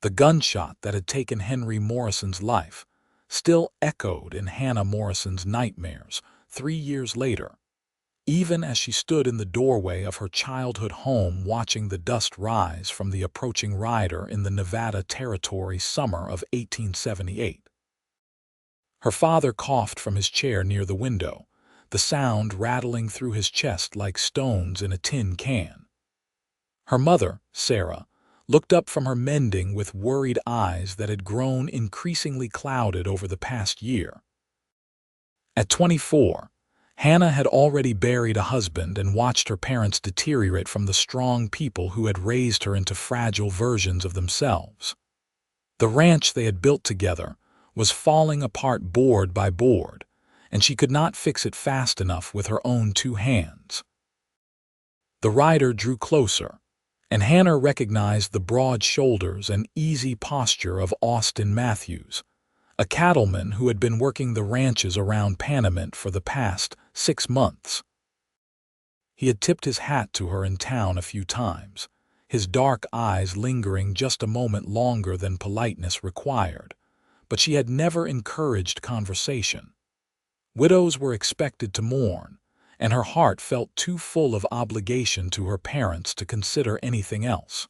The gunshot that had taken Henry Morrison's life still echoed in Hannah Morrison's nightmares 3 years later, even as she stood in the doorway of her childhood home watching the dust rise from the approaching rider in the Nevada Territory summer of 1878. Her father coughed from his chair near the window, the sound rattling through his chest like stones in a tin can. Her mother, Sarah, looked up from her mending with worried eyes that had grown increasingly clouded over the past year. At 24, Hannah had already buried a husband and watched her parents deteriorate from the strong people who had raised her into fragile versions of themselves. The ranch they had built together was falling apart board by board, and she could not fix it fast enough with her own 2 hands. The rider drew closer, and Hannah recognized the broad shoulders and easy posture of Austin Matthews, a cattleman who had been working the ranches around Panamint for the past 6 months. He had tipped his hat to her in town a few times, his dark eyes lingering just a moment longer than politeness required, but she had never encouraged conversation. Widows were expected to mourn, and her heart felt too full of obligation to her parents to consider anything else.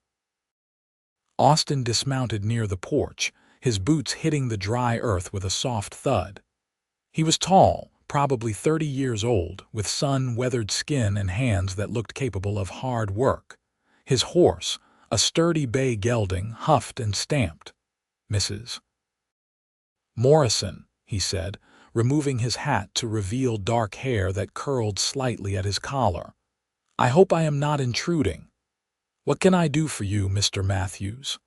Austin dismounted near the porch, his boots hitting the dry earth with a soft thud. He was tall, probably 30 years old, with sun-weathered skin and hands that looked capable of hard work. His horse, a sturdy bay gelding, huffed and stamped. "Mrs. Morrison," he said, removing his hat to reveal dark hair that curled slightly at his collar. "I hope I am not intruding. What can I do for you, Mr. Matthews?"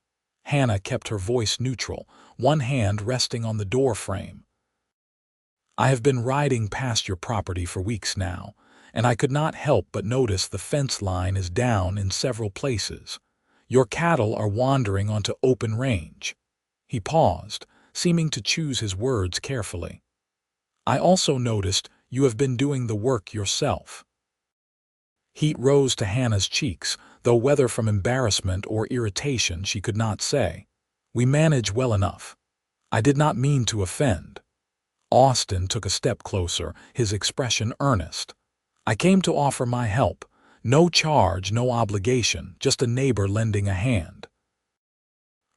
Hannah kept her voice neutral, one hand resting on the door frame. "I have been riding past your property for weeks now, and I could not help but notice the fence line is down in several places. Your cattle are wandering onto open range." He paused, seeming to choose his words carefully. "I also noticed you have been doing the work yourself." Heat rose to Hannah's cheeks, though whether from embarrassment or irritation she could not say. "We manage well enough. I did not mean to offend." Austin took a step closer, his expression earnest. "I came to offer my help. No charge, no obligation, just a neighbor lending a hand."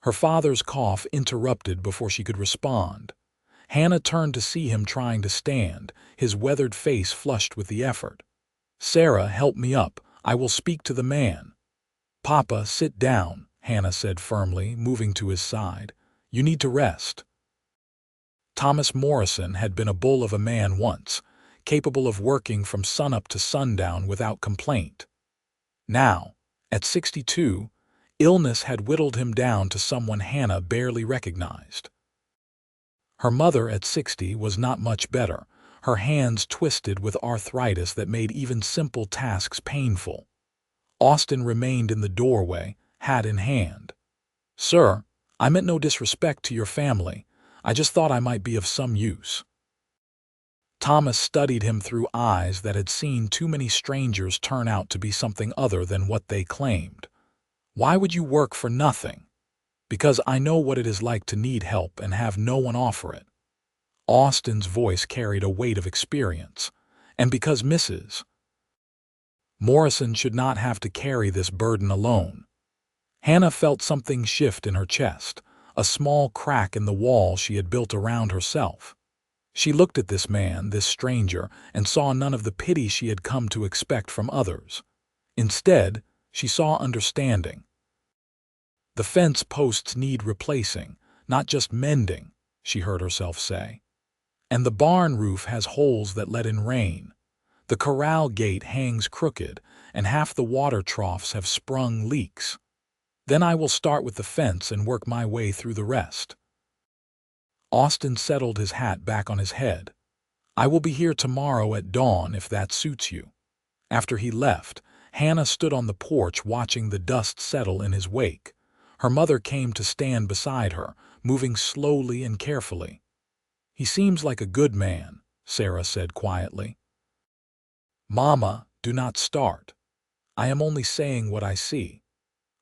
Her father's cough interrupted before she could respond. Hannah turned to see him trying to stand, his weathered face flushed with the effort. "Sarah, help me up. I will speak to the man." "Papa, sit down," Hannah said firmly, moving to his side. "You need to rest." Thomas Morrison had been a bull of a man once, capable of working from sunup to sundown without complaint. Now, at 62, illness had whittled him down to someone Hannah barely recognized. Her mother at 60 was not much better, her hands twisted with arthritis that made even simple tasks painful. Austin remained in the doorway, hat in hand. "Sir, I meant no disrespect to your family. I just thought I might be of some use." Thomas studied him through eyes that had seen too many strangers turn out to be something other than what they claimed. "Why would you work for nothing?" "Because I know what it is like to need help and have no one offer it." Austin's voice carried a weight of experience. "And because Mrs. Morrison should not have to carry this burden alone." Hannah felt something shift in her chest, a small crack in the wall she had built around herself. She looked at this man, this stranger, and saw none of the pity she had come to expect from others. Instead, she saw understanding. "The fence posts need replacing, not just mending," she heard herself say. "And the barn roof has holes that let in rain. The corral gate hangs crooked, and half the water troughs have sprung leaks. Then I will start with the fence and work my way through the rest." Austin settled his hat back on his head. "I will be here tomorrow at dawn if that suits you." After he left, Hannah stood on the porch watching the dust settle in his wake. Her mother came to stand beside her, moving slowly and carefully. "He seems like a good man," Sarah said quietly. "Mama, do not start. I am only saying what I see."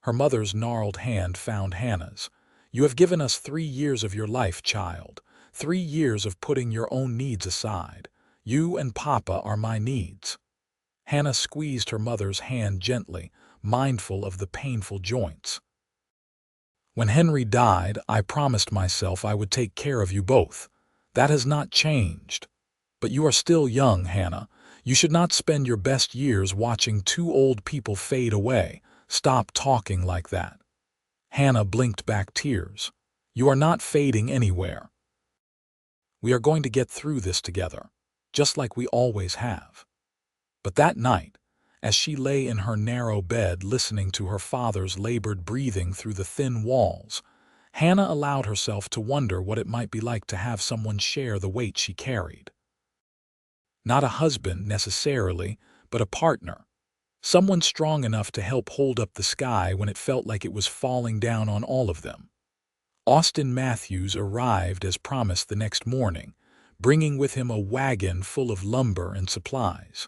Her mother's gnarled hand found Hannah's. You have given us 3 years of your life, child. 3 years of putting your own needs aside. You and Papa are my needs." Hannah squeezed her mother's hand gently, mindful of the painful joints. "When Henry died, I promised myself I would take care of you both. That has not changed. But you are still young, Hannah. You should not spend your best years watching two old people fade away. Stop talking like that." Hannah blinked back tears. "You are not fading anywhere. We are going to get through this together, just like we always have." But that night, as she lay in her narrow bed listening to her father's labored breathing through the thin walls, Hannah allowed herself to wonder what it might be like to have someone share the weight she carried. Not a husband necessarily, but a partner. Someone strong enough to help hold up the sky when it felt like it was falling down on all of them. Austin Matthews arrived as promised the next morning, bringing with him a wagon full of lumber and supplies.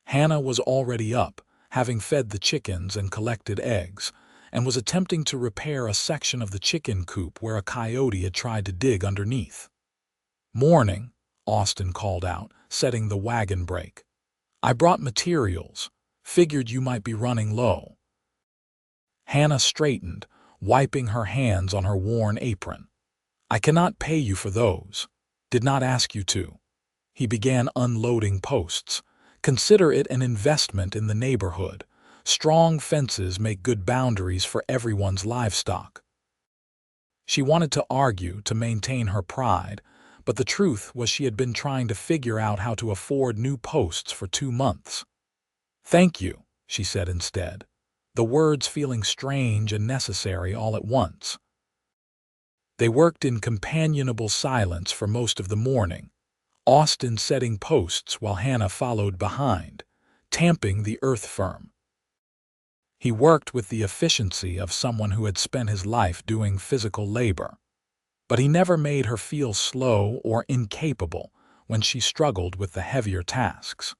Hannah was already up, having fed the chickens and collected eggs, and was attempting to repair a section of the chicken coop where a coyote had tried to dig underneath. "Morning," Austin called out, setting the wagon brake. "I brought materials. Figured you might be running low." Hannah straightened, wiping her hands on her worn apron. "I cannot pay you for those. Did not ask you to." He began unloading posts. "Consider it an investment in the neighborhood. Strong fences make good boundaries for everyone's livestock." She wanted to argue to maintain her pride, but the truth was she had been trying to figure out how to afford new posts for 2 months. "Thank you," she said instead, the words feeling strange and necessary all at once. They worked in companionable silence for most of the morning, Austin setting posts while Hannah followed behind, tamping the earth firm. He worked with the efficiency of someone who had spent his life doing physical labor. But he never made her feel slow or incapable when she struggled with the heavier tasks.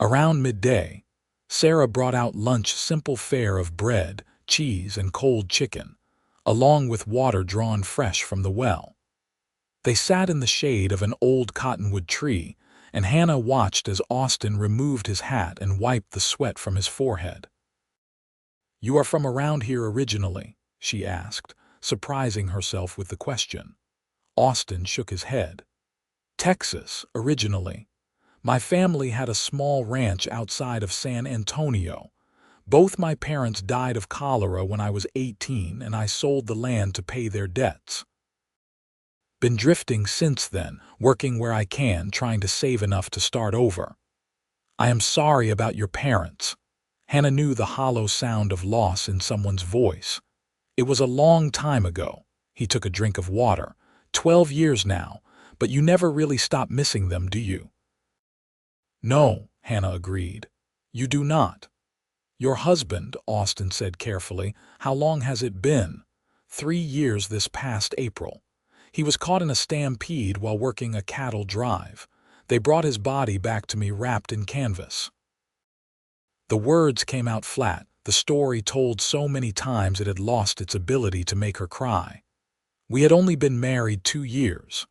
Around midday, Sarah brought out lunch's simple fare of bread, cheese, and cold chicken, along with water drawn fresh from the well. They sat in the shade of an old cottonwood tree, and Hannah watched as Austin removed his hat and wiped the sweat from his forehead. "You are from around here originally?" she asked, surprising herself with the question. Austin shook his head. "Texas, originally. My family had a small ranch outside of San Antonio. Both my parents died of cholera when I was 18, and I sold the land to pay their debts. Been drifting since then, working where I can, trying to save enough to start over." "I am sorry about your parents." Hannah knew the hollow sound of loss in someone's voice. "It was a long time ago." He took a drink of water. 12 years now, but you never really stop missing them, do you?" "No," Hannah agreed. "You do not." "Your husband," Austin said carefully, "how long has it been?" 3 years this past April. He was caught in a stampede while working a cattle drive. They brought his body back to me wrapped in canvas." The words came out flat, the story told so many times it had lost its ability to make her cry. "We had only been married 2 years.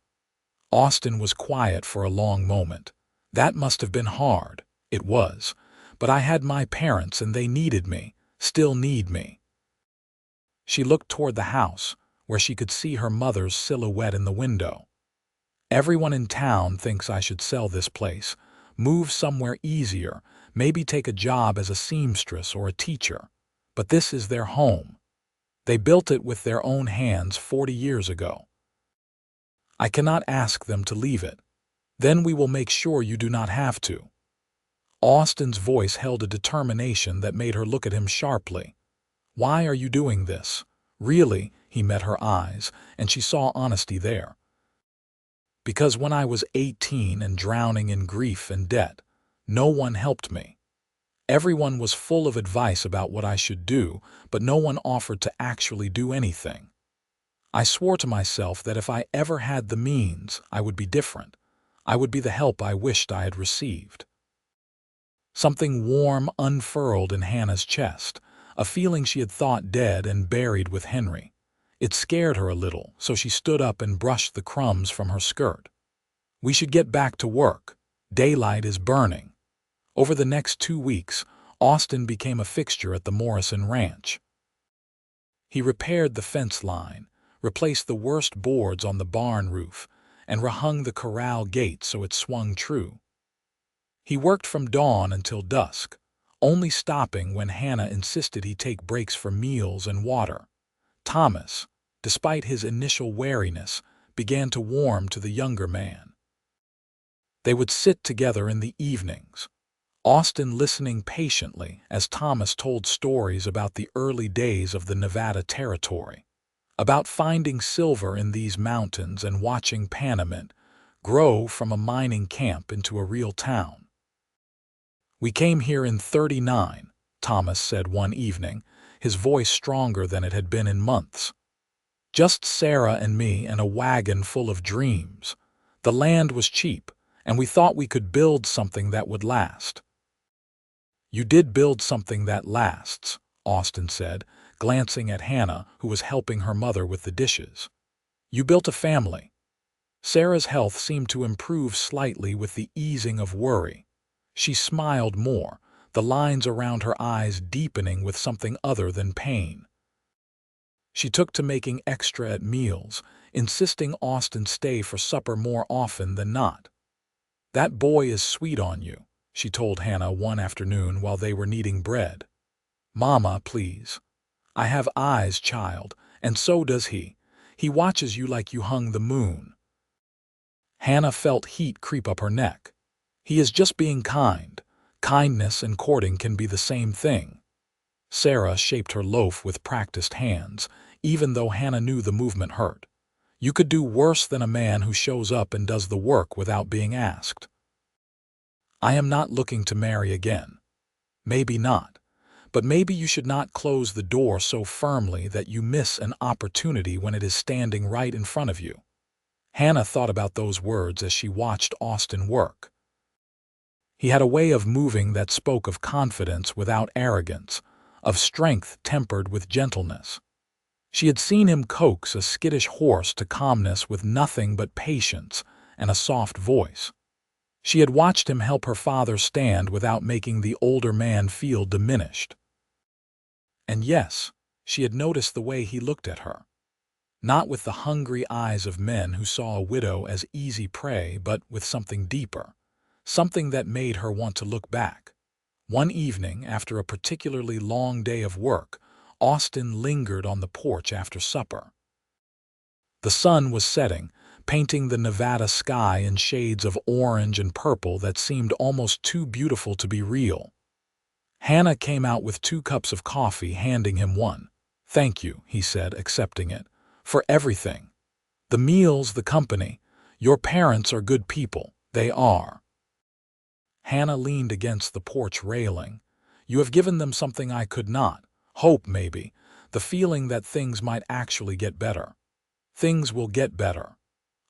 Austin was quiet for a long moment. "That must have been hard." "It was. But I had my parents and they needed me, still need me." She looked toward the house, where she could see her mother's silhouette in the window. "Everyone in town thinks I should sell this place, move somewhere easier, maybe take a job as a seamstress or a teacher. But this is their home. They built it with their own hands 40 years ago. I cannot ask them to leave it. Then we will make sure you do not have to." Austin's voice held a determination that made her look at him sharply. "Why are you doing this? Really?" He met her eyes, and she saw honesty there. "Because when I was 18 and drowning in grief and debt, no one helped me. Everyone was full of advice about what I should do, but no one offered to actually do anything. I swore to myself that if I ever had the means, I would be different. I would be the help I wished I had received." Something warm unfurled in Hannah's chest, a feeling she had thought dead and buried with Henry. It scared her a little, so she stood up and brushed the crumbs from her skirt. We should get back to work. Daylight is burning. Over the next 2 weeks, Austin became a fixture at the Morrison ranch. He repaired the fence line, replaced the worst boards on the barn roof, and rehung the corral gate so it swung true. He worked from dawn until dusk, only stopping when Hannah insisted he take breaks for meals and water. Thomas, despite his initial wariness, began to warm to the younger man. They would sit together in the evenings, Austin listening patiently as Thomas told stories about the early days of the Nevada Territory, about finding silver in these mountains and watching Panamint grow from a mining camp into a real town. "We came here in '39, Thomas said one evening, his voice stronger than it had been in months. "Just Sarah and me and a wagon full of dreams. The land was cheap, and we thought we could build something that would last." "You did build something that lasts," Austin said, glancing at Hannah, who was helping her mother with the dishes. "You built a family." Sarah's health seemed to improve slightly with the easing of worry. She smiled more, the lines around her eyes deepening with something other than pain. She took to making extra at meals, insisting Austin stay for supper more often than not. "That boy is sweet on you," she told Hannah one afternoon while they were kneading bread. "Mama, please. I have eyes, child, and so does he. He watches you like you hung the moon." Hannah felt heat creep up her neck. "He is just being kind. Kindness and courting can be the same thing." Sarah shaped her loaf with practiced hands, even though Hannah knew the movement hurt. "You could do worse than a man who shows up and does the work without being asked." "I am not looking to marry again." "Maybe not. But maybe you should not close the door so firmly that you miss an opportunity when it is standing right in front of you." Hannah thought about those words as she watched Austin work. He had a way of moving that spoke of confidence without arrogance, of strength tempered with gentleness. She had seen him coax a skittish horse to calmness with nothing but patience and a soft voice. She had watched him help her father stand without making the older man feel diminished. And yes, she had noticed the way he looked at her. Not with the hungry eyes of men who saw a widow as easy prey, but with something deeper, something that made her want to look back. One evening, after a particularly long day of work, Austin lingered on the porch after supper. The sun was setting, painting the Nevada sky in shades of orange and purple that seemed almost too beautiful to be real. Hannah came out with 2 cups of coffee, handing him one. "Thank you," he said, accepting it, "for everything. The meals, the company. Your parents are good people. They are." Hannah leaned against the porch railing. "You have given them something I could not. Hope, maybe. The feeling that things might actually get better." "Things will get better."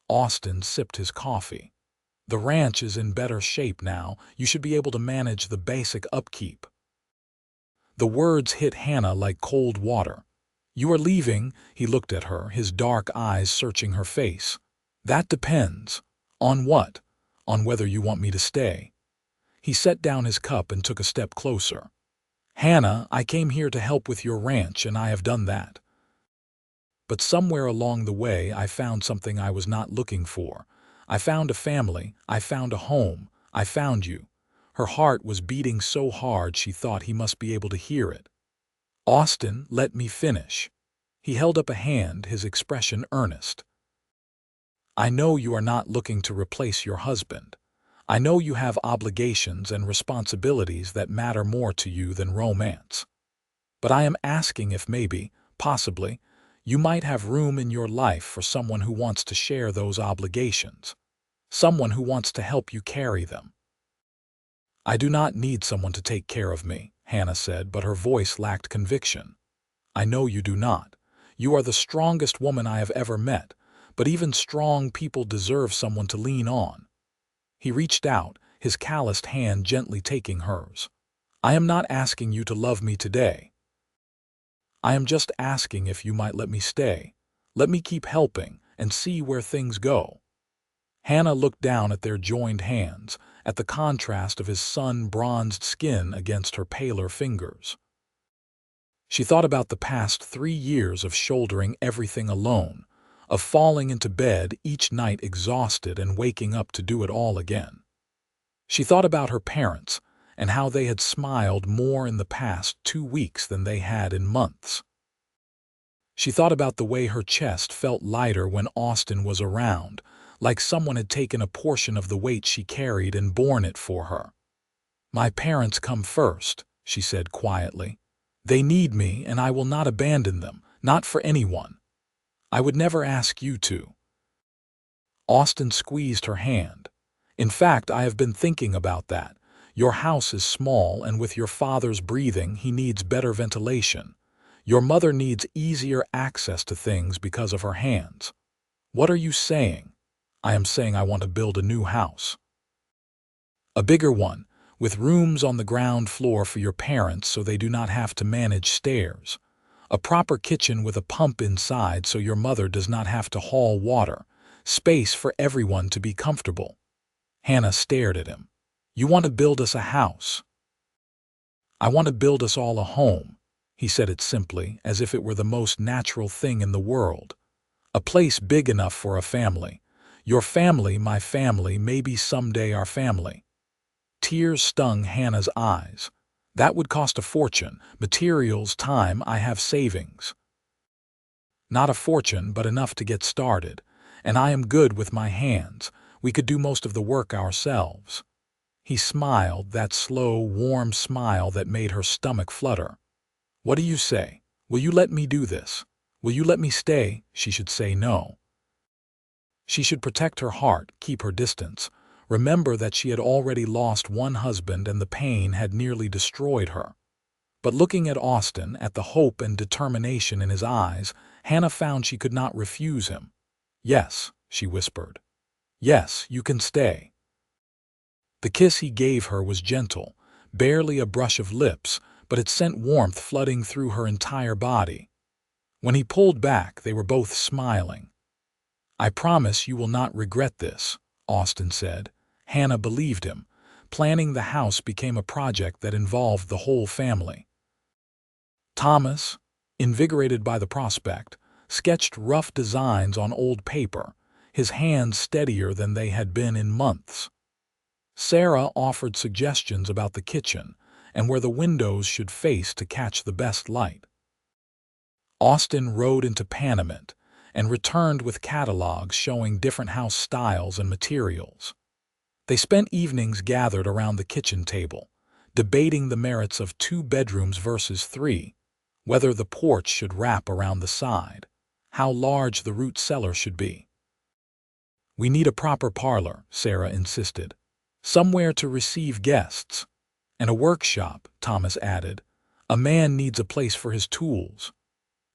Austin sipped his coffee. "The ranch is in better shape now. You should be able to manage the basic upkeep." The words hit Hannah like cold water. "You are leaving?" He looked at her, his dark eyes searching her face. "That depends." "On what?" "On whether you want me to stay." He set down his cup and took a step closer. "Hannah, I came here to help with your ranch, and I have done that. But somewhere along the way I found something I was not looking for. I found a family, I found a home, I found you." Her heart was beating so hard she thought he must be able to hear it. "Austin, let me finish." He held up a hand, his expression earnest. "I know you are not looking to replace your husband. I know you have obligations and responsibilities that matter more to you than romance. But I am asking if maybe, possibly, you might have room in your life for someone who wants to share those obligations, someone who wants to help you carry them." "I do not need someone to take care of me," Hannah said, but her voice lacked conviction. "I know you do not. You are the strongest woman I have ever met, but even strong people deserve someone to lean on." He reached out, his calloused hand gently taking hers. "I am not asking you to love me today. I am just asking if you might let me stay. Let me keep helping and see where things go." Hannah looked down at their joined hands, at the contrast of his sun-bronzed skin against her paler fingers. She thought about the past 3 years of shouldering everything alone, of falling into bed each night exhausted and waking up to do it all again. She thought about her parents and how they had smiled more in the past 2 weeks than they had in months. She thought about the way her chest felt lighter when Austin was around, like someone had taken a portion of the weight she carried and borne it for her. "My parents come first," she said quietly. "They need me, and I will not abandon them, not for anyone. I would never ask you to." Austin squeezed her hand. "In fact, I have been thinking about that. Your house is small, and with your father's breathing, he needs better ventilation. Your mother needs easier access to things because of her hands." "What are you saying?" "I am saying I want to build a new house. A bigger one, with rooms on the ground floor for your parents so they do not have to manage stairs. A proper kitchen with a pump inside so your mother does not have to haul water. Space for everyone to be comfortable." Hannah stared at him. "You want to build us a house?" "I want to build us all a home." He said it simply, as if it were the most natural thing in the world. "A place big enough for a family. Your family, my family, maybe someday our family." Tears stung Hannah's eyes. "That would cost a fortune. Materials, time, I have savings." "Not a fortune, but enough to get started. And I am good with my hands. We could do most of the work ourselves." He smiled, that slow, warm smile that made her stomach flutter. "What do you say? Will you let me do this? Will you let me stay?" She should say no. She should protect her heart, keep her distance. Remember that she had already lost one husband and the pain had nearly destroyed her. But looking at Austin, at the hope and determination in his eyes, Hannah found she could not refuse him. "Yes," she whispered. "Yes, you can stay." The kiss he gave her was gentle, barely a brush of lips, but it sent warmth flooding through her entire body. When he pulled back, they were both smiling. "I promise you will not regret this," Austin said. Hannah believed him. Planning the house became a project that involved the whole family. Thomas, invigorated by the prospect, sketched rough designs on old paper, his hands steadier than they had been in months. Sarah offered suggestions about the kitchen and where the windows should face to catch the best light. Austin rode into Panamint and returned with catalogs showing different house styles and materials. They spent evenings gathered around the kitchen table, debating the merits of 2 bedrooms versus 3, whether the porch should wrap around the side, how large the root cellar should be. "We need a proper parlor," Sarah insisted. "Somewhere to receive guests." "And a workshop," Thomas added. "A man needs a place for his tools."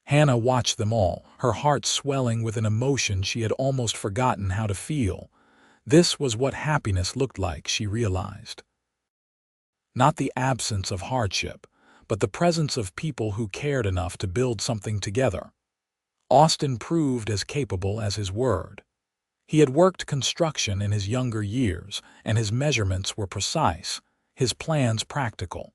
Hannah watched them all, her heart swelling with an emotion she had almost forgotten how to feel. This was what happiness looked like, she realized. Not the absence of hardship, but the presence of people who cared enough to build something together. Austin proved as capable as his word. He had worked construction in his younger years, and his measurements were precise, his plans practical.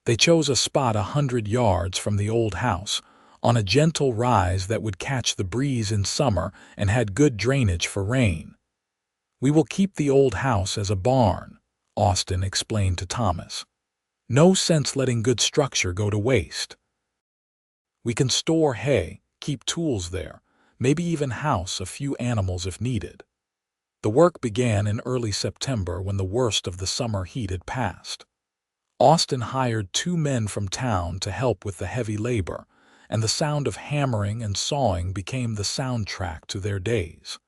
They chose a spot 100 yards from the old house, on a gentle rise that would catch the breeze in summer and had good drainage for rain. "We will keep the old house as a barn," Austin explained to Thomas. "No sense letting good structure go to waste. We can store hay, keep tools there, maybe even house a few animals if needed." The work began in early September when the worst of the summer heat had passed. Austin hired 2 men from town to help with the heavy labor, and the sound of hammering and sawing became the soundtrack to their days.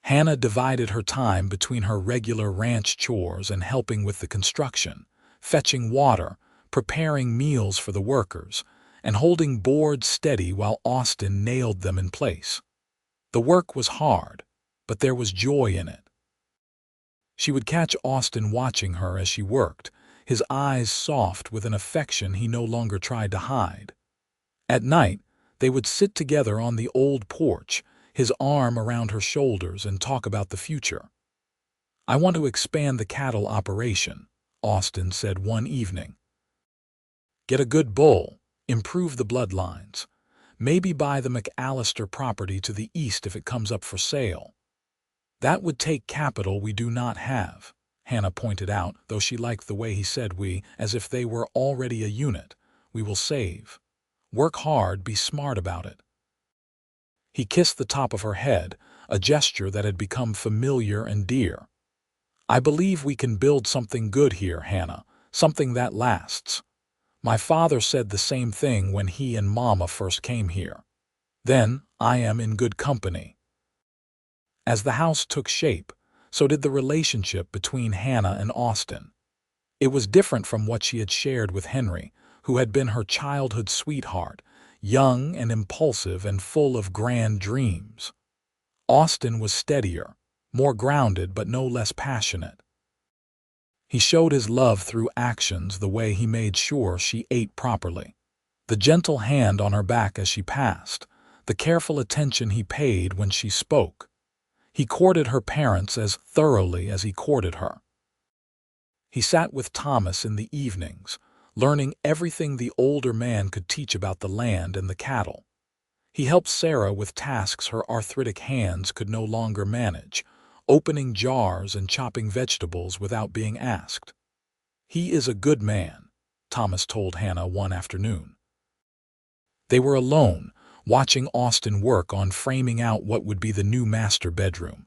Hannah divided her time between her regular ranch chores and helping with the construction, fetching water, preparing meals for the workers, and holding boards steady while Austin nailed them in place. The work was hard, but there was joy in it. She would catch Austin watching her as she worked, his eyes soft with an affection he no longer tried to hide. At night, they would sit together on the old porch, his arm around her shoulders, and talk about the future. "I want to expand the cattle operation," Austin said one evening. "Get a good bull, improve the bloodlines, maybe buy the McAllister property to the east if it comes up for sale." "That would take capital we do not have," Hannah pointed out, though she liked the way he said we, as if they were already a unit. "We will save. Work hard, be smart about it." He kissed the top of her head, a gesture that had become familiar and dear. "I believe we can build something good here, Hannah, something that lasts. My father said the same thing when he and Mama first came here. Then I am in good company." As the house took shape, so did the relationship between Hannah and Austin. It was different from what she had shared with Henry, who had been her childhood sweetheart, young and impulsive and full of grand dreams. Austin was steadier, more grounded but no less passionate. He showed his love through actions, the way he made sure she ate properly, the gentle hand on her back as she passed, the careful attention he paid when she spoke. He courted her parents as thoroughly as he courted her. He sat with Thomas in the evenings, learning everything the older man could teach about the land and the cattle. He helped Sarah with tasks her arthritic hands could no longer manage, opening jars and chopping vegetables without being asked. "He is a good man," Thomas told Hannah one afternoon. They were alone, watching Austin work on framing out what would be the new master bedroom.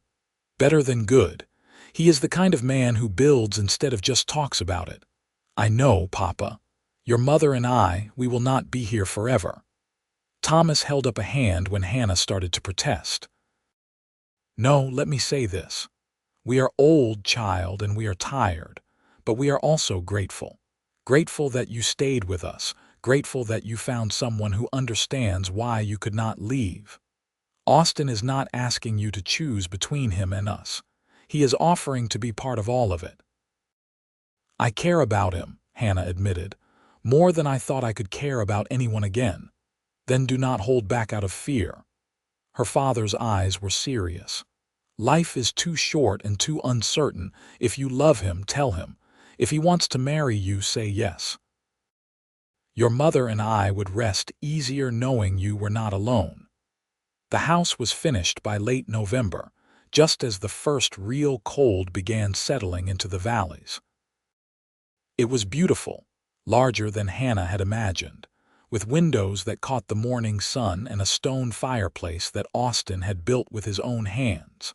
"Better than good. He is the kind of man who builds instead of just talks about it." "I know, Papa. Your mother and we will not be here forever." Thomas held up a hand when Hannah started to protest. "No, let me say this. We are old, child, and we are tired, but we are also grateful. Grateful that you stayed with us, grateful that you found someone who understands why you could not leave. Austin is not asking you to choose between him and us. He is offering to be part of all of it." "I care about him," Hannah admitted, "more than I thought I could care about anyone again." "Then do not hold back out of fear." Her father's eyes were serious. "Life is too short and too uncertain. If you love him, tell him. If he wants to marry you, say yes. Your mother and I would rest easier knowing you were not alone." The house was finished by late November, just as the first real cold began settling into the valleys. It was beautiful, larger than Hannah had imagined, with windows that caught the morning sun and a stone fireplace that Austin had built with his own hands.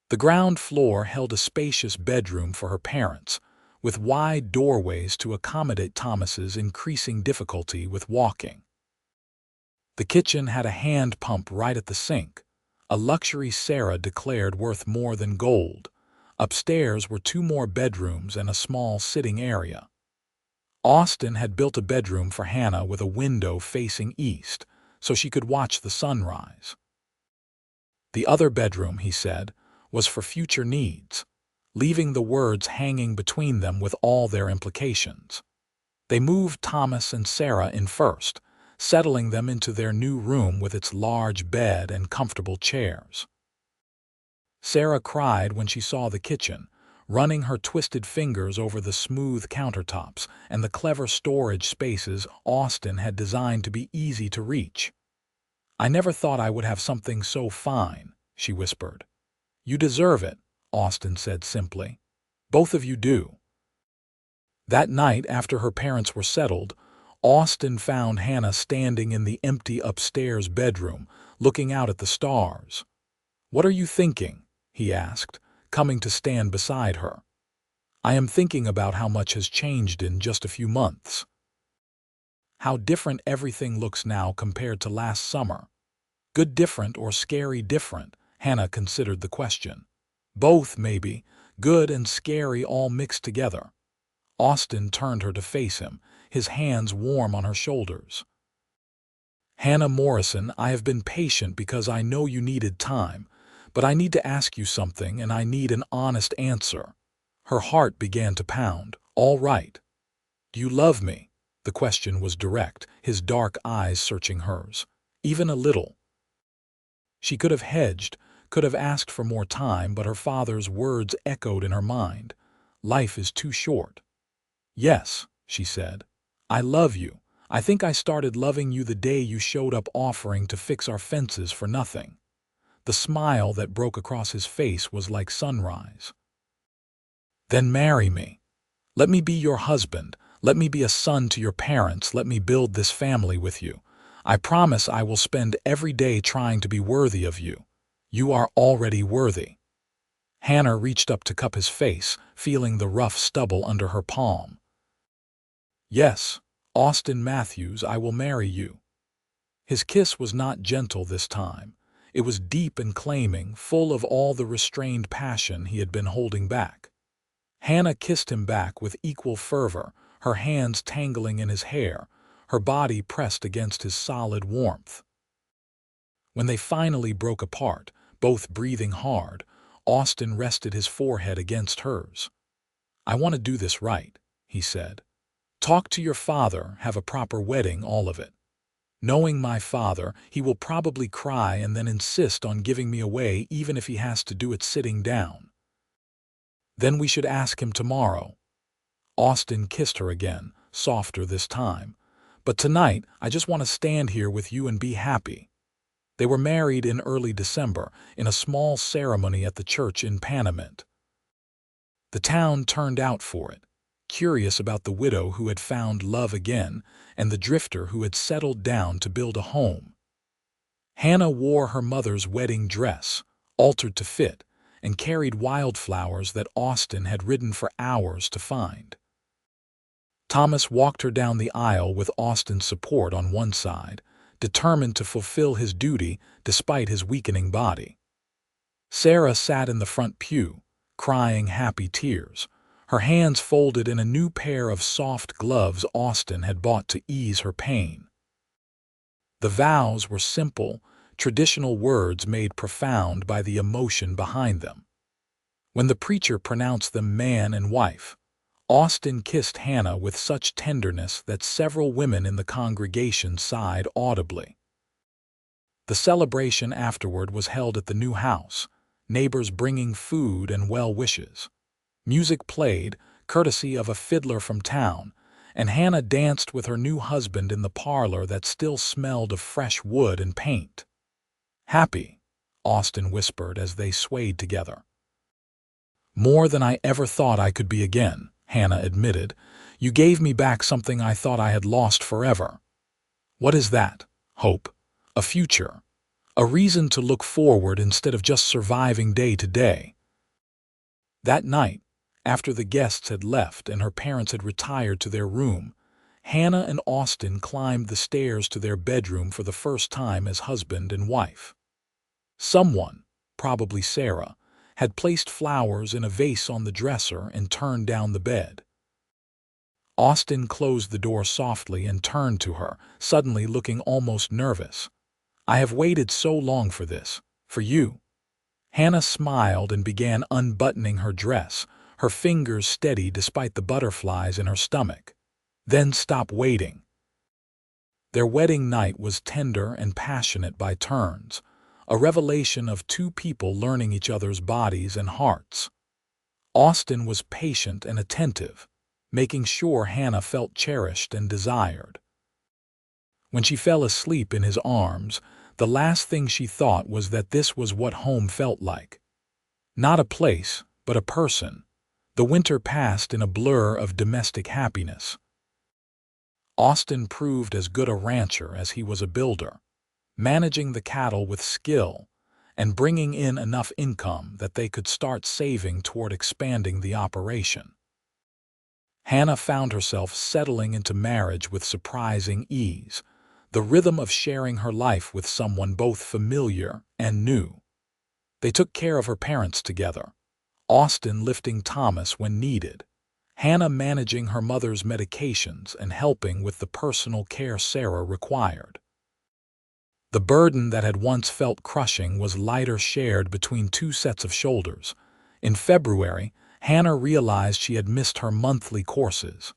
The ground floor held a spacious bedroom for her parents, with wide doorways to accommodate Thomas's increasing difficulty with walking. The kitchen had a hand pump right at the sink, a luxury Sarah declared worth more than gold. Upstairs were 2 more bedrooms and a small sitting area. Austin had built a bedroom for Hannah with a window facing east, so she could watch the sunrise. The other bedroom, he said, was for future needs, leaving the words hanging between them with all their implications. They moved Thomas and Sarah in first, settling them into their new room with its large bed and comfortable chairs. Sarah cried when she saw the kitchen, running her twisted fingers over the smooth countertops and the clever storage spaces Austin had designed to be easy to reach. "I never thought I would have something so fine," she whispered. "You deserve it," Austin said simply. "Both of you do." That night, after her parents were settled, Austin found Hannah standing in the empty upstairs bedroom, looking out at the stars. "What are you thinking?" he asked, coming to stand beside her. "I am thinking about how much has changed in just a few months. How different everything looks now compared to last summer." "Good different or scary different?" Hannah considered the question. "Both, maybe. Good and scary all mixed together." Austin turned her to face him, his hands warm on her shoulders. "Hannah Morrison, I have been patient because I know you needed time, but I need to ask you something and I need an honest answer." Her heart began to pound. All right. Do you love me? The question was direct, his dark eyes searching hers. Even a little. She could have hedged, could have asked for more time, but her father's words echoed in her mind. Life is too short. Yes, she said. I love you. I think I started loving you the day you showed up offering to fix our fences for nothing. The smile that broke across his face was like sunrise. Then marry me. Let me be your husband. Let me be a son to your parents. Let me build this family with you. I promise I will spend every day trying to be worthy of you. You are already worthy. Hannah reached up to cup his face, feeling the rough stubble under her palm. Yes, Austin Matthews, I will marry you. His kiss was not gentle this time. It was deep and claiming, full of all the restrained passion he had been holding back. Hannah kissed him back with equal fervor, her hands tangling in his hair, her body pressed against his solid warmth. When they finally broke apart, both breathing hard, Austin rested his forehead against hers. I want to do this right, he said. Talk to your father, have a proper wedding, all of it. Knowing my father, he will probably cry and then insist on giving me away even if he has to do it sitting down. Then we should ask him tomorrow. Austin kissed her again, softer this time. But tonight, I just want to stand here with you and be happy. They were married in early December, in a small ceremony at the church in Panamint. The town turned out for it, curious about the widow who had found love again and the drifter who had settled down to build a home. Hannah wore her mother's wedding dress, altered to fit, and carried wildflowers that Austin had ridden for hours to find. Thomas walked her down the aisle with Austin's support on one side, determined to fulfill his duty despite his weakening body. Sarah sat in the front pew, crying happy tears, her hands folded in a new pair of soft gloves Austin had bought to ease her pain. The vows were simple, traditional words made profound by the emotion behind them. When the preacher pronounced them man and wife, Austin kissed Hannah with such tenderness that several women in the congregation sighed audibly. The celebration afterward was held at the new house, neighbors bringing food and well wishes. Music played, courtesy of a fiddler from town, and Hannah danced with her new husband in the parlor that still smelled of fresh wood and paint. Happy, Austin whispered as they swayed together. More than I ever thought I could be again, Hannah admitted. You gave me back something I thought I had lost forever. What is that? Hope. A future. A reason to look forward instead of just surviving day to day. That night, after the guests had left and her parents had retired to their room, Hannah and Austin climbed the stairs to their bedroom for the first time as husband and wife. Someone, probably Sarah, had placed flowers in a vase on the dresser and turned down the bed. Austin closed the door softly and turned to her, suddenly looking almost nervous. I have waited so long for this, for you. Hannah smiled and began unbuttoning her dress, her fingers steady despite the butterflies in her stomach. Then stopped waiting. Their wedding night was tender and passionate by turns, a revelation of two people learning each other's bodies and hearts. Austin was patient and attentive, making sure Hannah felt cherished and desired. When she fell asleep in his arms, the last thing she thought was that this was what home felt like. Not a place, but a person. The winter passed in a blur of domestic happiness. Austin proved as good a rancher as he was a builder, managing the cattle with skill and bringing in enough income that they could start saving toward expanding the operation. Hannah found herself settling into marriage with surprising ease, the rhythm of sharing her life with someone both familiar and new. They took care of her parents together, Austin lifting Thomas when needed, Hannah managing her mother's medications and helping with the personal care Sarah required. The burden that had once felt crushing was lighter shared between two sets of shoulders. In February, Hannah realized she had missed her monthly courses.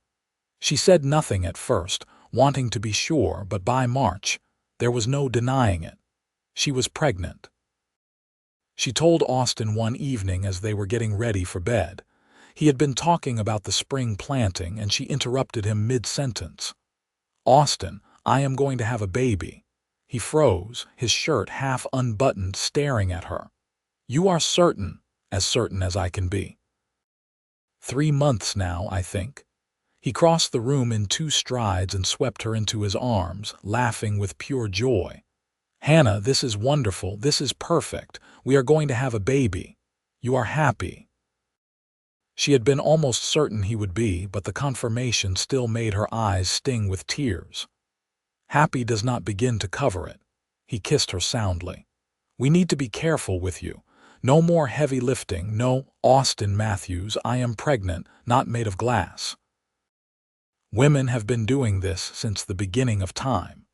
She said nothing at first, wanting to be sure, but by March, there was no denying it. She was pregnant. She told Austin one evening as they were getting ready for bed. He had been talking about the spring planting, and she interrupted him mid-sentence. "Austin, I am going to have a baby." He froze, his shirt half unbuttoned, staring at her. "You are certain as I can be." 3 months now, I think." He crossed the room in 2 strides and swept her into his arms, laughing with pure joy. "Hannah, this is wonderful, this is perfect. We are going to have a baby. You are happy." She had been almost certain he would be, but the confirmation still made her eyes sting with tears. "Happy does not begin to cover it." He kissed her soundly. "We need to be careful with you. No more heavy lifting, no, Austin Matthews, I am pregnant, not made of glass." Women have been doing this since the beginning of time.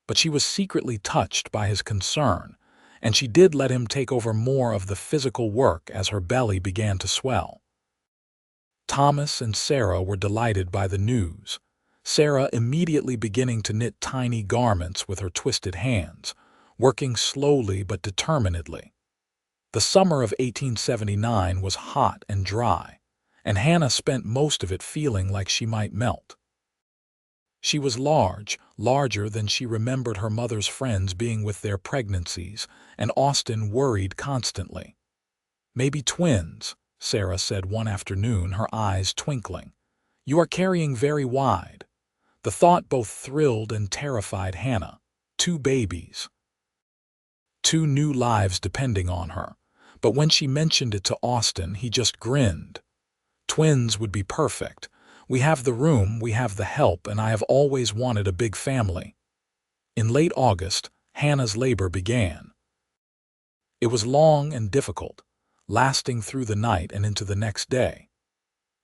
But she was secretly touched by his concern, and she did let him take over more of the physical work as her belly began to swell. Thomas and Sarah were delighted by the news, Sarah immediately beginning to knit tiny garments with her twisted hands, working slowly but determinedly. The summer of 1879 was hot and dry, and Hannah spent most of it feeling like she might melt. She was large, larger than she remembered her mother's friends being with their pregnancies, and Austin worried constantly. "Maybe twins," Sarah said one afternoon, her eyes twinkling. "You are carrying very wide." The thought both thrilled and terrified Hannah. 2 babies. 2 new lives depending on her. But when she mentioned it to Austin, he just grinned. "Twins would be perfect. We have the room, we have the help, and I have always wanted a big family." In late August, Hannah's labor began. It was long and difficult, lasting through the night and into the next day.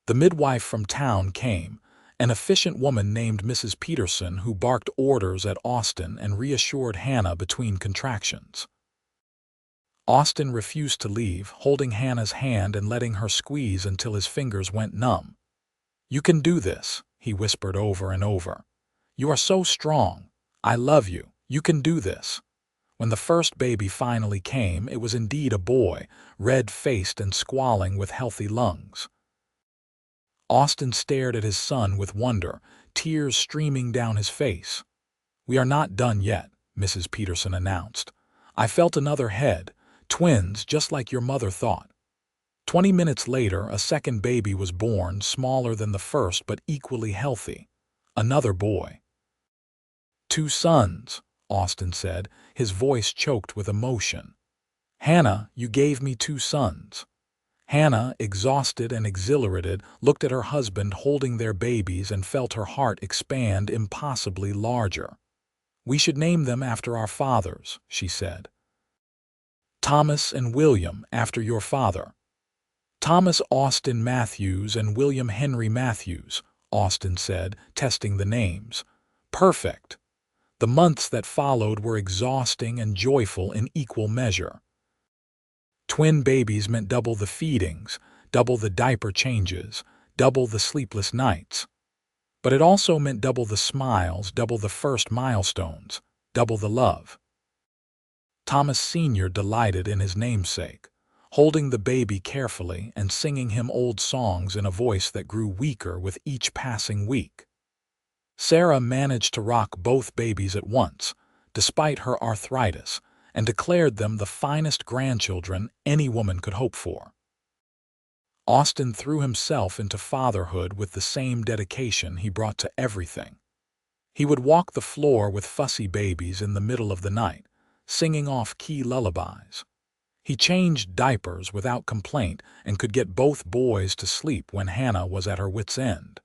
The midwife from town came, an efficient woman named Mrs. Peterson, who barked orders at Austin and reassured Hannah between contractions. Austin refused to leave, holding Hannah's hand and letting her squeeze until his fingers went numb. "You can do this," he whispered over and over. "You are so strong. I love you. You can do this." When the first baby finally came, it was indeed a boy, red-faced and squalling with healthy lungs. Austin stared at his son with wonder, tears streaming down his face. "We are not done yet," Mrs. Peterson announced. "I felt another head, twins just like your mother thought." 20 minutes later, a second baby was born, smaller than the first but equally healthy. Another boy. "2 sons," Austin said, his voice choked with emotion. "Hannah, you gave me 2 sons." Hannah, exhausted and exhilarated, looked at her husband holding their babies and felt her heart expand impossibly larger. "We should name them after our fathers," she said. "Thomas and William, after your father." "Thomas Austin Matthews and William Henry Matthews," Austin said, testing the names. "Perfect." The months that followed were exhausting and joyful in equal measure. Twin babies meant double the feedings, double the diaper changes, double the sleepless nights. But it also meant double the smiles, double the first milestones, double the love. Thomas Sr. delighted in his namesake, holding the baby carefully and singing him old songs in a voice that grew weaker with each passing week. Sarah managed to rock both babies at once, despite her arthritis, and declared them the finest grandchildren any woman could hope for. Austin threw himself into fatherhood with the same dedication he brought to everything. He would walk the floor with fussy babies in the middle of the night, singing off-key lullabies. He changed diapers without complaint and could get both boys to sleep when Hannah was at her wit's end.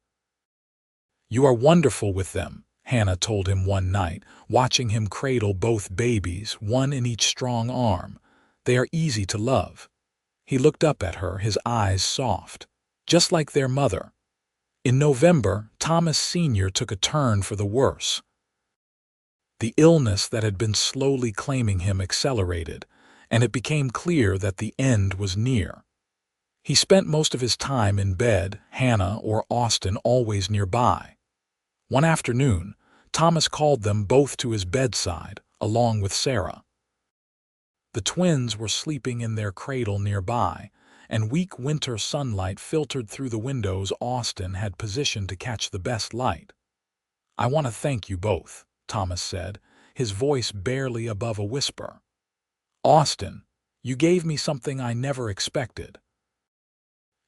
"You are wonderful with them," Hannah told him one night, watching him cradle both babies, one in each strong arm. "They are easy to love." He looked up at her, his eyes soft, just like their mother. In November, Thomas Sr. took a turn for the worse. The illness that had been slowly claiming him accelerated, and it became clear that the end was near. He spent most of his time in bed, Hannah or Austin always nearby. One afternoon, Thomas called them both to his bedside, along with Sarah. The twins were sleeping in their cradle nearby, and weak winter sunlight filtered through the windows Austin had positioned to catch the best light. "I want to thank you both," Thomas said, his voice barely above a whisper. "Austin, you gave me something I never expected.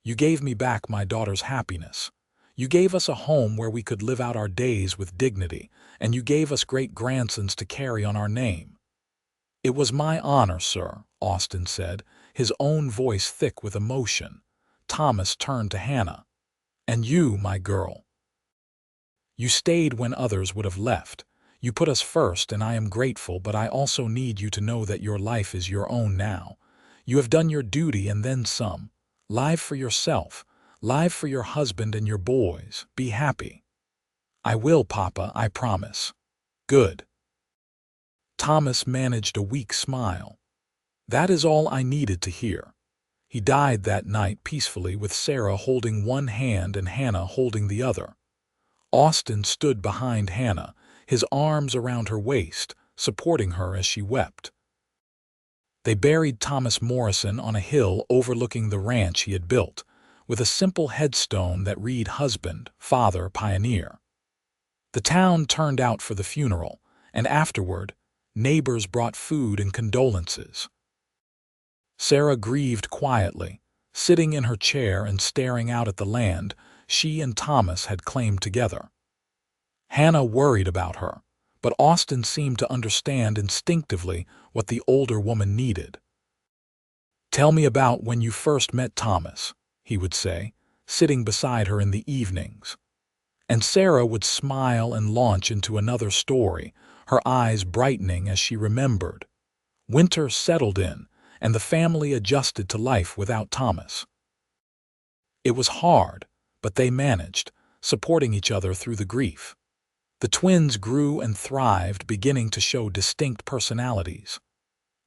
You gave me back my daughter's happiness. You gave us a home where we could live out our days with dignity, and you gave us great-grandsons to carry on our name." "It was my honor, sir," Austin said, his own voice thick with emotion. Thomas turned to Hannah. "And you, my girl. You stayed when others would have left. You put us first, and I am grateful, but I also need you to know that your life is your own now. You have done your duty and then some. Live for yourself. Live for your husband and your boys. Be happy." "I will, Papa, I promise." "Good." Thomas managed a weak smile. "That is all I needed to hear." He died that night peacefully, with Sarah holding one hand and Hannah holding the other. Austin stood behind Hannah, his arms around her waist, supporting her as she wept. They buried Thomas Morrison on a hill overlooking the ranch he had built, with a simple headstone that read "Husband, Father, Pioneer." The town turned out for the funeral, and afterward, neighbors brought food and condolences. Sarah grieved quietly, sitting in her chair and staring out at the land she and Thomas had claimed together. Hannah worried about her, but Austin seemed to understand instinctively what the older woman needed. "Tell me about when you first met Thomas," he would say, sitting beside her in the evenings. And Sarah would smile and launch into another story, her eyes brightening as she remembered. Winter settled in, and the family adjusted to life without Thomas. It was hard, but they managed, supporting each other through the grief. The twins grew and thrived, beginning to show distinct personalities.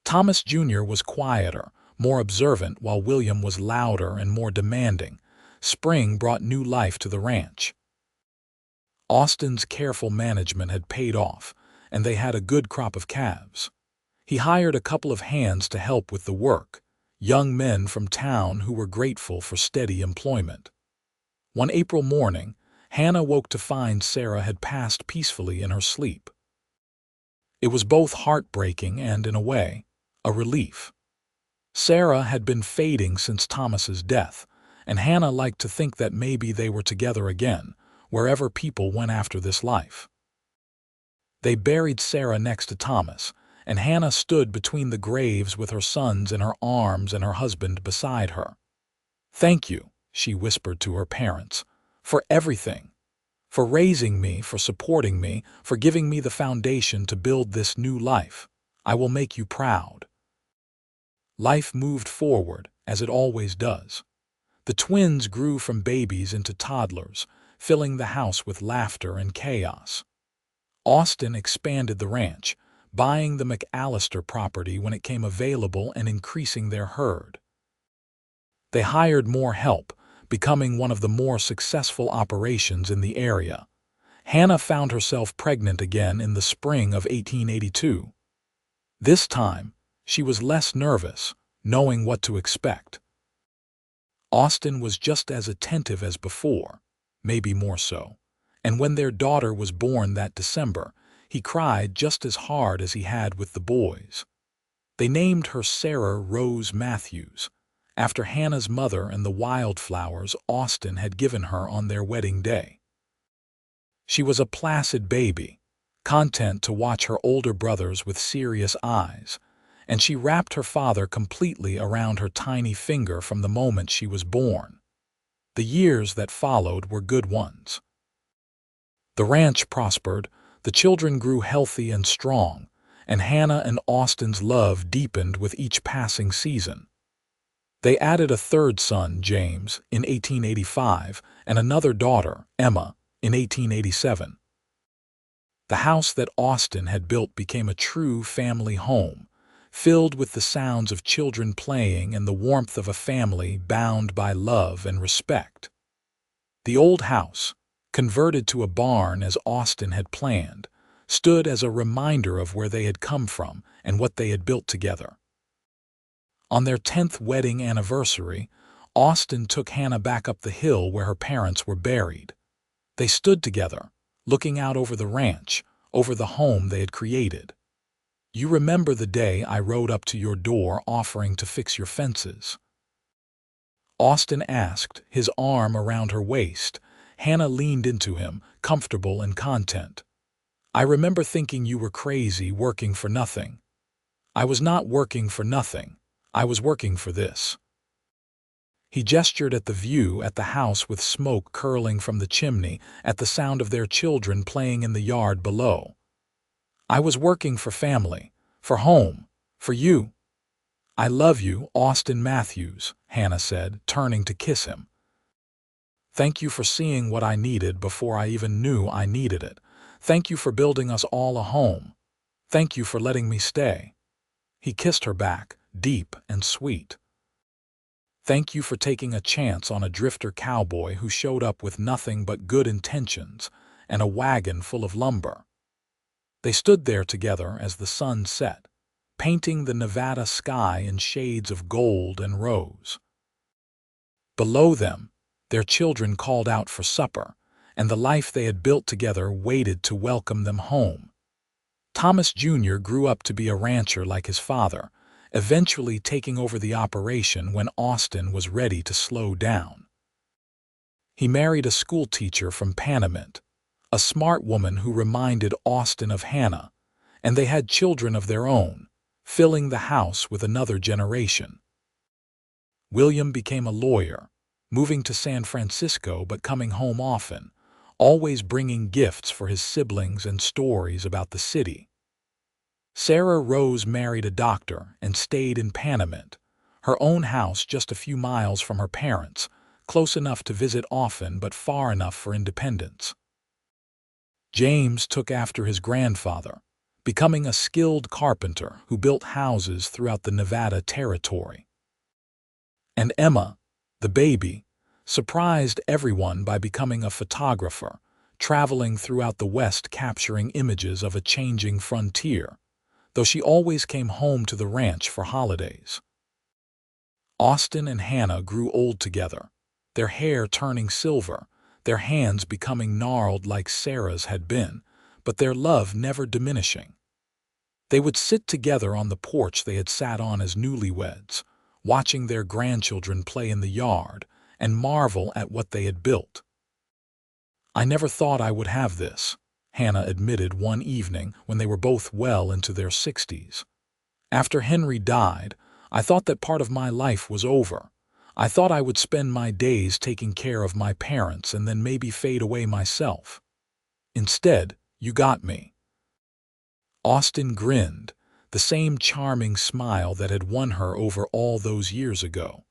Thomas Jr. was quieter, more observant, while William was louder and more demanding. Spring brought new life to the ranch. Austin's careful management had paid off, and they had a good crop of calves. He hired a couple of hands to help with the work, young men from town who were grateful for steady employment. One April morning, Hannah woke to find Sarah had passed peacefully in her sleep. It was both heartbreaking and, in a way, a relief. Sarah had been fading since Thomas's death, and Hannah liked to think that maybe they were together again, wherever people went after this life. They buried Sarah next to Thomas, and Hannah stood between the graves with her sons in her arms and her husband beside her. "Thank you," she whispered to her parents, "for everything. For raising me, for supporting me, for giving me the foundation to build this new life. I will make you proud." Life moved forward, as it always does. The twins grew from babies into toddlers, filling the house with laughter and chaos. Austin expanded the ranch, buying the McAllister property when it came available and increasing their herd. They hired more help, becoming one of the more successful operations in the area. Hannah found herself pregnant again in the spring of 1882. This time, she was less nervous, knowing what to expect. Austin was just as attentive as before, maybe more so, and when their daughter was born that December, he cried just as hard as he had with the boys. They named her Sarah Rose Matthews, after Hannah's mother and the wildflowers Austin had given her on their wedding day. She was a placid baby, content to watch her older brothers with serious eyes, and she wrapped her father completely around her tiny finger from the moment she was born. The years that followed were good ones. The ranch prospered, the children grew healthy and strong, and Hannah and Austin's love deepened with each passing season. They added a third son, James, in 1885, and another daughter, Emma, in 1887. The house that Austin had built became a true family home, filled with the sounds of children playing and the warmth of a family bound by love and respect. The old house, converted to a barn as Austin had planned, stood as a reminder of where they had come from and what they had built together. On their 10th wedding anniversary, Austin took Hannah back up the hill where her parents were buried. They stood together, looking out over the ranch, over the home they had created. "You remember the day I rode up to your door offering to fix your fences?" Austin asked, his arm around her waist. Hannah leaned into him, comfortable and content. "I remember thinking you were crazy, working for nothing." "I was not working for nothing. I was working for this." He gestured at the view, at the house with smoke curling from the chimney, at the sound of their children playing in the yard below. "I was working for family, for home, for you." "I love you, Austin Matthews," Hannah said, turning to kiss him. "Thank you for seeing what I needed before I even knew I needed it. Thank you for building us all a home. Thank you for letting me stay." He kissed her back, deep and sweet. "Thank you for taking a chance on a drifter cowboy who showed up with nothing but good intentions and a wagon full of lumber." They stood there together as the sun set, painting the Nevada sky in shades of gold and rose. Below them, their children called out for supper, and the life they had built together waited to welcome them home. Thomas Jr. grew up to be a rancher like his father, eventually taking over the operation when Austin was ready to slow down. He married a schoolteacher from Panamint, a smart woman who reminded Austin of Hannah, and they had children of their own, filling the house with another generation. William became a lawyer, moving to San Francisco but coming home often, always bringing gifts for his siblings and stories about the city. Sarah Rose married a doctor and stayed in Panamint, her own house just a few miles from her parents, close enough to visit often but far enough for independence. James took after his grandfather, becoming a skilled carpenter who built houses throughout the Nevada territory. And Emma, the baby, surprised everyone by becoming a photographer, traveling throughout the West capturing images of a changing frontier, though she always came home to the ranch for holidays. Austin and Hannah grew old together, their hair turning silver, their hands becoming gnarled like Sarah's had been, but their love never diminishing. They would sit together on the porch they had sat on as newlyweds, watching their grandchildren play in the yard, and marvel at what they had built. "I never thought I would have this," Hannah admitted one evening when they were both well into their 60s. "After Henry died, I thought that part of my life was over. I thought I would spend my days taking care of my parents and then maybe fade away myself. Instead, you got me." Austin grinned, the same charming smile that had won her over all those years ago.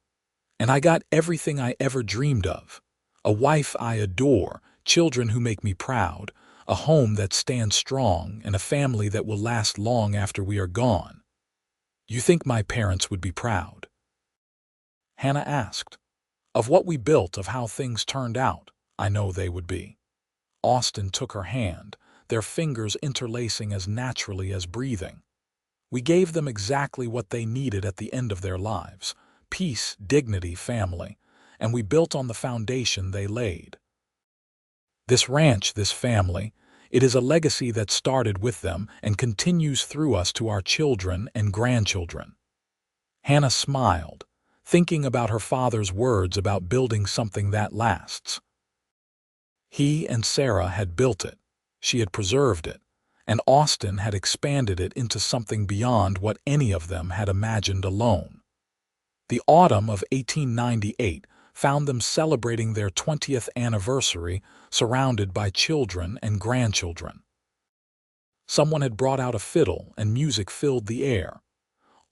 "And I got everything I ever dreamed of. A wife I adore, children who make me proud, a home that stands strong, and a family that will last long after we are gone. You think my parents would be proud?" Hannah asked. "Of what we built, of how things turned out, I know they would be." Austin took her hand, their fingers interlacing as naturally as breathing. "We gave them exactly what they needed at the end of their lives: peace, dignity, family, and we built on the foundation they laid. This ranch, this family, it is a legacy that started with them and continues through us to our children and grandchildren." Hannah smiled, thinking about her father's words about building something that lasts. He and Sarah had built it, she had preserved it, and Austin had expanded it into something beyond what any of them had imagined alone. The autumn of 1898 found them celebrating their 20th anniversary, surrounded by children and grandchildren. Someone had brought out a fiddle and music filled the air.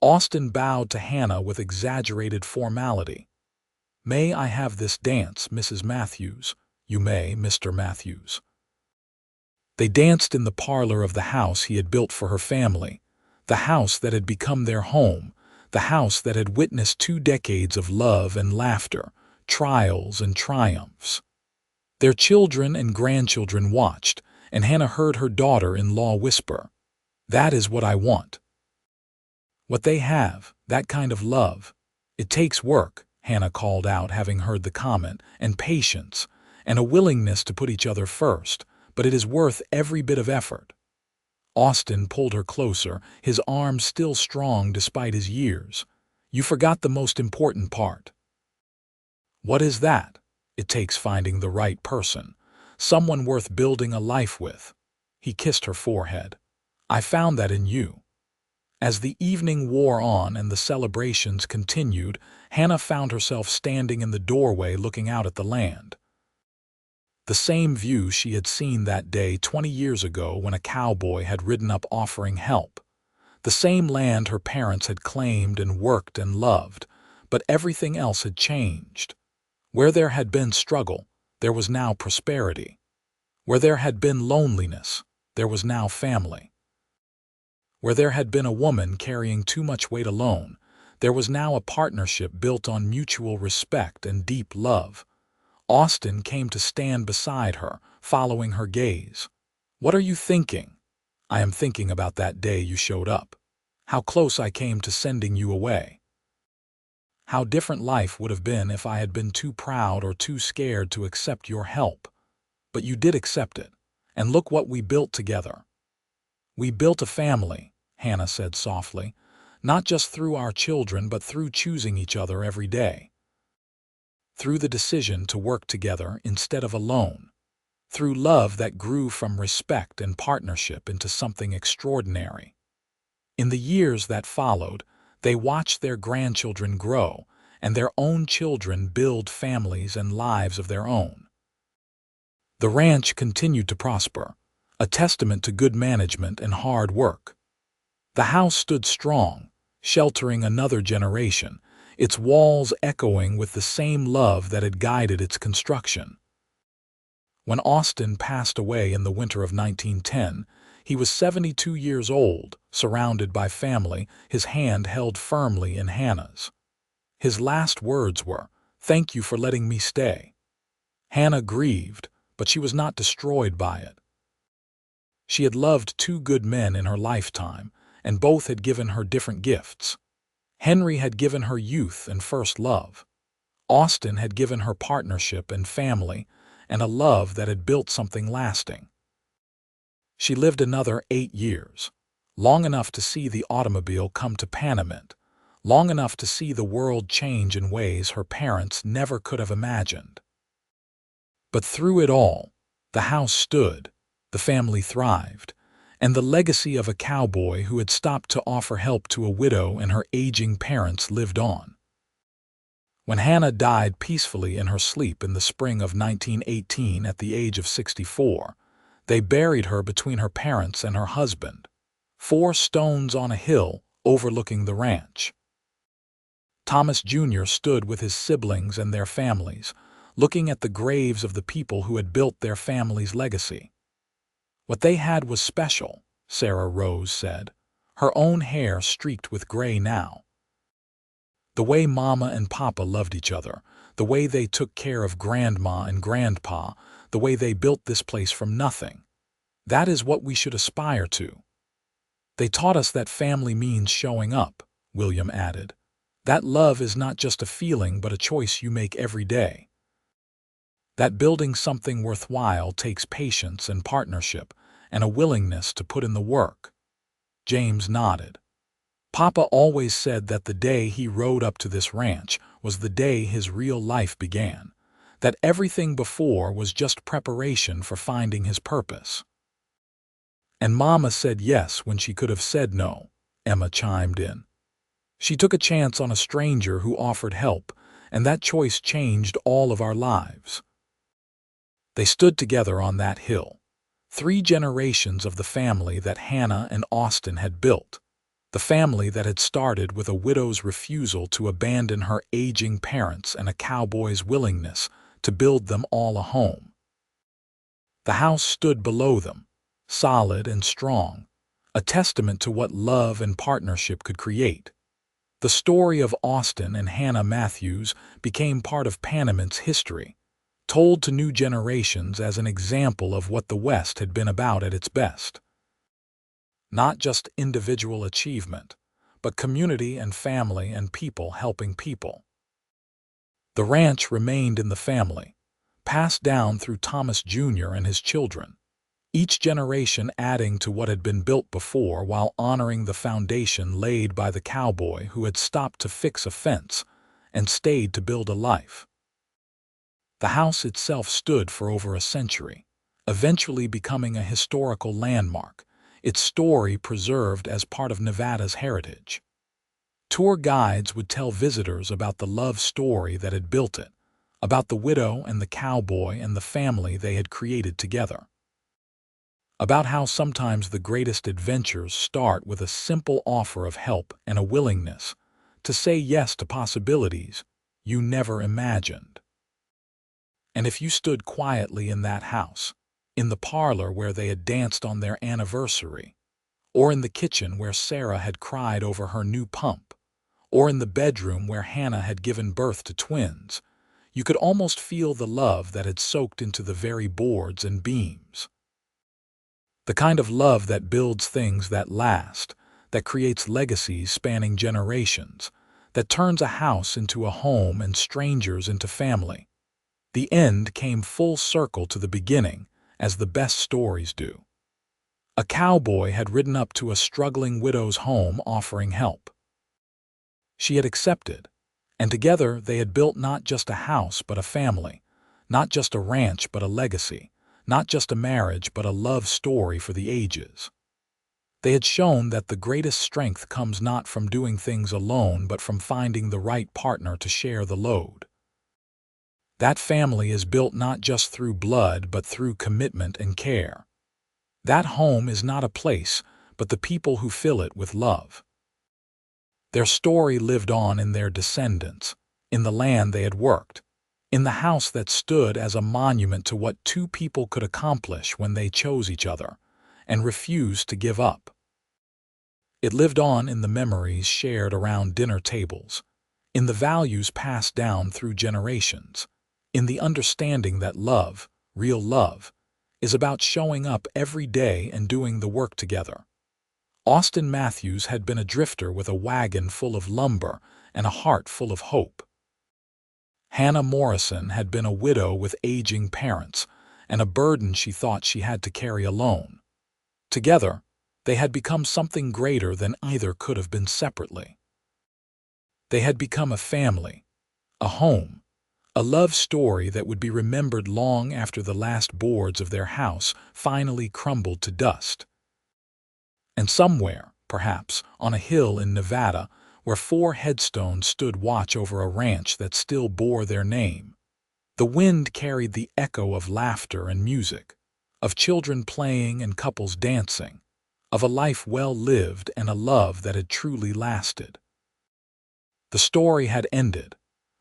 Austin bowed to Hannah with exaggerated formality. "May I have this dance, Mrs. Matthews?" "You may, Mr. Matthews." They danced in the parlor of the house he had built for her family, the house that had become their home, the house that had witnessed 2 decades of love and laughter, trials and triumphs. Their children and grandchildren watched, and Hannah heard her daughter-in-law whisper, "That is what I want." What they have, that kind of love. It takes work, Hannah called out, having heard the comment, and patience, and a willingness to put each other first, but it is worth every bit of effort. Austin pulled her closer, his arms still strong despite his years. "You forgot the most important part." "What is that?" "It takes finding the right person, someone worth building a life with." He kissed her forehead. "I found that in you." As the evening wore on and the celebrations continued, Hannah found herself standing in the doorway looking out at the land. The same view she had seen that day 20 years ago when a cowboy had ridden up offering help. The same land her parents had claimed and worked and loved, but everything else had changed. Where there had been struggle, there was now prosperity. Where there had been loneliness, there was now family. Where there had been a woman carrying too much weight alone, there was now a partnership built on mutual respect and deep love. Austin came to stand beside her, following her gaze. "What are you thinking?" "I am thinking about that day you showed up. How close I came to sending you away. How different life would have been if I had been too proud or too scared to accept your help. But you did accept it, and look what we built together." "We built a family," Hannah said softly, "not just through our children but through choosing each other every day. Through the decision to work together instead of alone. Through love that grew from respect and partnership into something extraordinary." In the years that followed, they watched their grandchildren grow and their own children build families and lives of their own. The ranch continued to prosper, a testament to good management and hard work. The house stood strong, sheltering another generation, its walls echoing with the same love that had guided its construction. When Austin passed away in the winter of 1910, he was 72 years old, surrounded by family, his hand held firmly in Hannah's. His last words were, "Thank you for letting me stay." Hannah grieved, but she was not destroyed by it. She had loved 2 good men in her lifetime, and both had given her different gifts. Henry had given her youth and first love. Austin had given her partnership and family, and a love that had built something lasting. She lived another 8 years, long enough to see the automobile come to Panamint, long enough to see the world change in ways her parents never could have imagined. But through it all, the house stood, the family thrived, and the legacy of a cowboy who had stopped to offer help to a widow and her aging parents lived on. When Hannah died peacefully in her sleep in the spring of 1918 at the age of 64, they buried her between her parents and her husband, 4 stones on a hill overlooking the ranch. Thomas Jr. stood with his siblings and their families, looking at the graves of the people who had built their family's legacy. "What they had was special," Sarah Rose said, her own hair streaked with gray now. "The way Mama and Papa loved each other, the way they took care of Grandma and Grandpa, the way they built this place from nothing. That is what we should aspire to. They taught us that family means showing up," William added. "That love is not just a feeling but a choice you make every day. That building something worthwhile takes patience and partnership and a willingness to put in the work." James nodded. "Papa always said that the day he rode up to this ranch was the day his real life began, that everything before was just preparation for finding his purpose." "And Mama said yes when she could have said no," Emma chimed in. "She took a chance on a stranger who offered help, and that choice changed all of our lives." They stood together on that hill, 3 generations of the family that Hannah and Austin had built, the family that had started with a widow's refusal to abandon her aging parents and a cowboy's willingness to build them all a home. The house stood below them, solid and strong, a testament to what love and partnership could create. The story of Austin and Hannah Matthews became part of Panamin's history, told to new generations as an example of what the West had been about at its best. Not just individual achievement, but community and family and people helping people. The ranch remained in the family, passed down through Thomas Jr. and his children, each generation adding to what had been built before while honoring the foundation laid by the cowboy who had stopped to fix a fence and stayed to build a life. The house itself stood for over a century, eventually becoming a historical landmark, its story preserved as part of Nevada's heritage. Tour guides would tell visitors about the love story that had built it, about the widow and the cowboy and the family they had created together. About how sometimes the greatest adventures start with a simple offer of help and a willingness to say yes to possibilities you never imagined. And if you stood quietly in that house, in the parlor where they had danced on their anniversary, or in the kitchen where Sarah had cried over her new pump, or in the bedroom where Hannah had given birth to twins, you could almost feel the love that had soaked into the very boards and beams. The kind of love that builds things that last, that creates legacies spanning generations, that turns a house into a home and strangers into family. The end came full circle to the beginning, as the best stories do. A cowboy had ridden up to a struggling widow's home offering help. She had accepted, and together they had built not just a house but a family, not just a ranch but a legacy, not just a marriage but a love story for the ages. They had shown that the greatest strength comes not from doing things alone but from finding the right partner to share the load. That family is built not just through blood but through commitment and care. That home is not a place, but the people who fill it with love. Their story lived on in their descendants, in the land they had worked, in the house that stood as a monument to what two people could accomplish when they chose each other and refused to give up. It lived on in the memories shared around dinner tables, in the values passed down through generations, in the understanding that love, real love, is about showing up every day and doing the work together. Austin Matthews had been a drifter with a wagon full of lumber and a heart full of hope. Hannah Morrison had been a widow with aging parents and a burden she thought she had to carry alone. Together, they had become something greater than either could have been separately. They had become a family, a home, a love story that would be remembered long after the last boards of their house finally crumbled to dust. And somewhere, perhaps, on a hill in Nevada, where 4 headstones stood watch over a ranch that still bore their name, the wind carried the echo of laughter and music, of children playing and couples dancing, of a life well lived and a love that had truly lasted. The story had ended,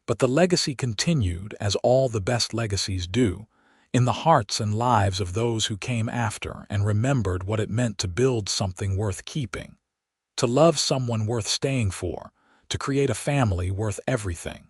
but the legacy continued, as all the best legacies do, in the hearts and lives of those who came after and remembered what it meant to build something worth keeping, to love someone worth staying for, to create a family worth everything.